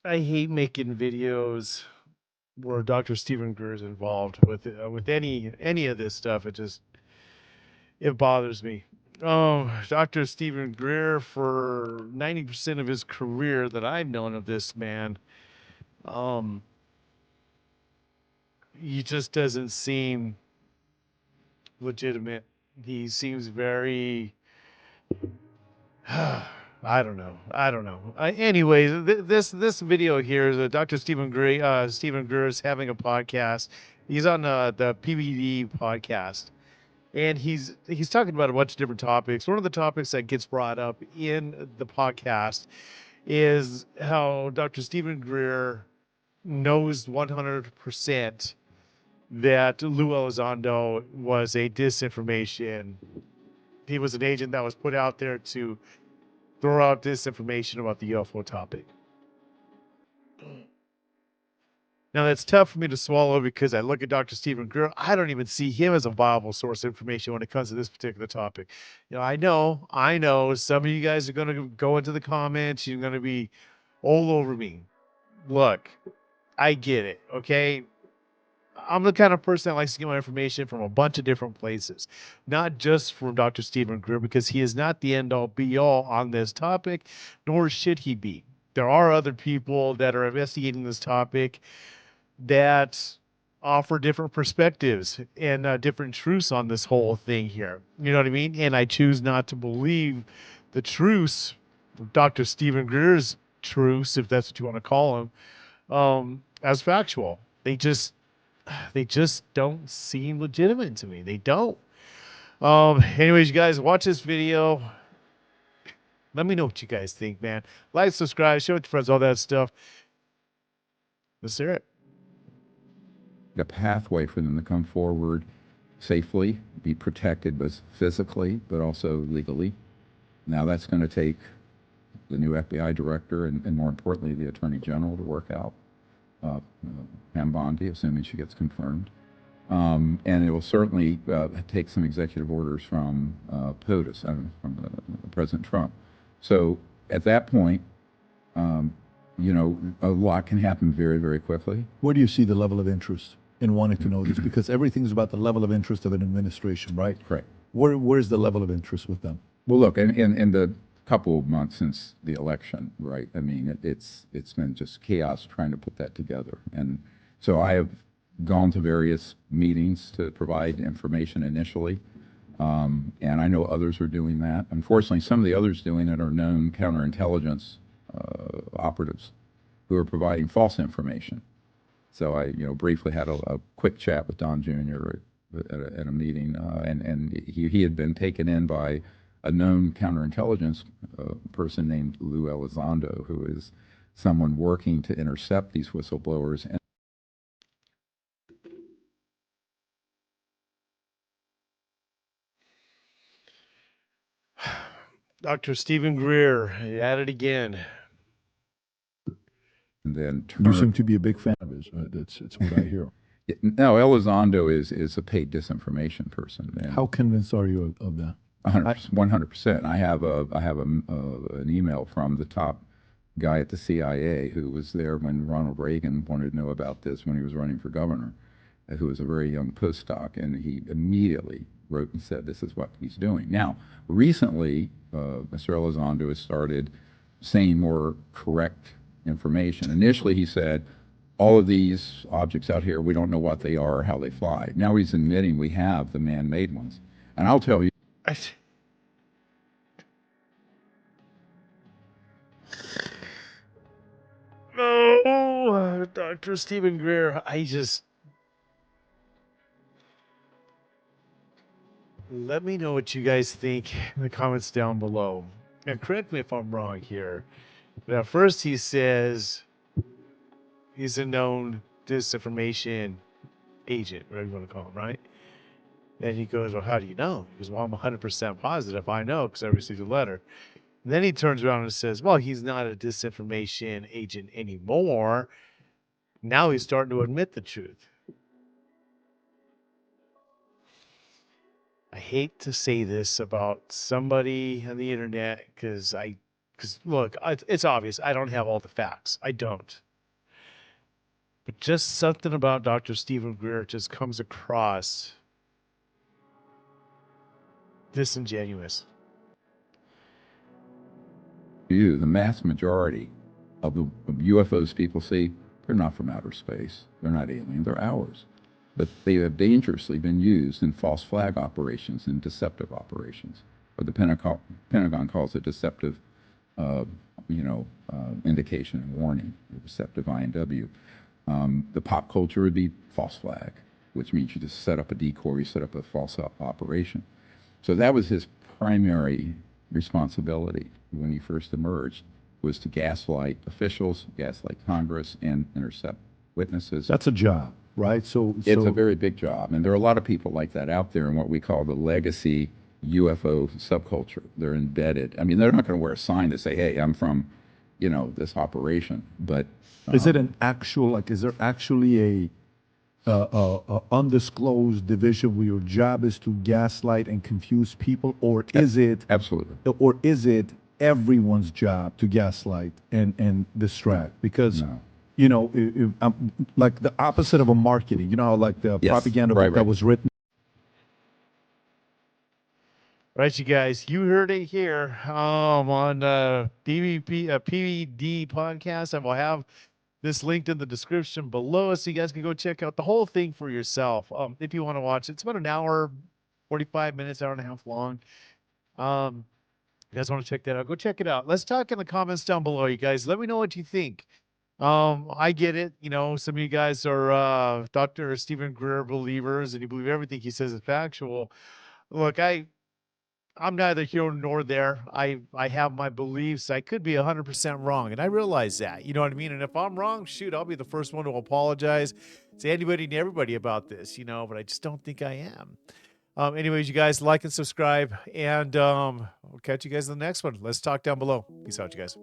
I hate making videos where Dr. Stephen Greer is involved with any of this stuff. It bothers me. Oh, Dr. Stephen Greer, for 90% of his career that I've known of this man, um, he just doesn't seem legitimate. He seems very I don't know. I don't know. Anyways, this video here is Dr. Stephen Greer is having a podcast. He's on the PBD podcast, and he's talking about a bunch of different topics. One of the topics that gets brought up in the podcast is how Dr. Stephen Greer knows 100% that Lou Elizondo was a disinformation. He was an agent that was put out there to throw out disinformation about the UFO topic. Now, that's tough for me to swallow because I look at Dr. Stephen Greer. I don't even see him as a viable source of information when it comes to this particular topic. I know some of you guys are going to go into the comments. You're going to be all over me. Look, I get it. Okay. I'm the kind of person that likes to get my information from a bunch of different places, not just from Dr. Stephen Greer, because he is not the end all be all on this topic, nor should he be. There are other people that are investigating this topic that offer different perspectives and different truths on this whole thing here. You know what I mean? And I choose not to believe the truths, Dr. Stephen Greer's truths, if that's what you want to call them, as factual. They just don't seem legitimate to me. They don't. Anyways, you guys watch this video. Let me know what you guys think, man. Like, subscribe, share with your friends, all that stuff. Let's hear it. A pathway for them to come forward safely, be protected both physically, but also legally. Now that's going to take the new FBI director and more importantly, the Attorney General to work out. Pam Bondi, assuming she gets confirmed. And it will certainly take some executive orders from POTUS, from President Trump. So at that point, a lot can happen very, very quickly. Where do you see the level of interest in wanting to know this? Because everything's about the level of interest of an administration, right? Correct. Where's the level of interest with them? Well, look, in the couple of months since the election, right? I mean, it's been just chaos trying to put that together. And so I have gone to various meetings to provide information initially. And I know others are doing that. Unfortunately, some of the others doing it are known counterintelligence operatives who are providing false information. So I, briefly had a quick chat with Don Jr. at a meeting, and he had been taken in by a known counterintelligence person named Lou Elizondo, who is someone working to intercept these whistleblowers. And Dr. Stephen Greer, at it again. then You seem to be a big fan of his. It's what I hear. No, Elizondo is a paid disinformation person. And How convinced are you of that? 100%. I have an email from the top guy at the CIA who was there when Ronald Reagan wanted to know about this when he was running for governor, who was a very young postdoc, and he immediately wrote and said this is what he's doing. Now, recently, Mr. Elizondo has started saying more correct information. Initially, he said, all of these objects out here, we don't know what they are or how they fly. Now he's admitting we have the man-made ones. And I'll tell you, Oh, Dr. Stephen Greer, let me know what you guys think in the comments down below. And correct me if I'm wrong here. But at first he says he's a known disinformation agent, whatever you want to call him, right? Then he goes, well, how do you know? He goes, well, I'm 100% positive I know because I received a letter. And then he turns around and says, well, he's not a disinformation agent anymore. Now he's starting to admit the truth. I hate to say this about somebody on the internet because I Because look, it's obvious. I don't have all the facts. I don't. But just something about Dr. Stephen Greer just comes across disingenuous. The mass majority of the UFOs people see, they're not from outer space. They're not alien. They're ours. But they have dangerously been used in false flag operations and deceptive operations. What the Pentagon calls a deceptive, indication and warning, a deceptive INW. The pop culture would be false flag, which means you just set up a decoy, you set up a false operation. So that was his primary responsibility when he first emerged, was to gaslight officials, gaslight Congress, and intercept witnesses. That's a job, right? So It's a very big job, and there are a lot of people like that out there in what we call the legacy UFO subculture. They're embedded. I mean, they're not going to wear a sign to say, "Hey, I'm from, this operation." But is it an actual, like, is there actually a undisclosed division where your job is to gaslight and confuse people, or is it absolutely. Everyone's job to gaslight and distract? Because No. like the opposite of a marketing, how like the Yes, propaganda right, book that right. was written. Right, you guys, you heard it here on PBD Podcast. I will have this linked in the description below so you guys can go check out the whole thing for yourself. If you want to watch it, it's about an hour, 45 minutes, hour and a half long. You guys want to check that out? Go check it out. Let's talk in the comments down below, you guys. Let me know what you think. I get it. Some of you guys are Dr. Stephen Greer believers, and you believe everything he says is factual. Look, I'm neither here nor there. I have my beliefs. I could be 100% wrong, and I realize that. You know what I mean? And if I'm wrong, shoot, I'll be the first one to apologize to anybody and everybody about this, but I just don't think I am. Anyways, you guys, like and subscribe, and we'll catch you guys in the next one. Let's talk down below. Peace out, you guys.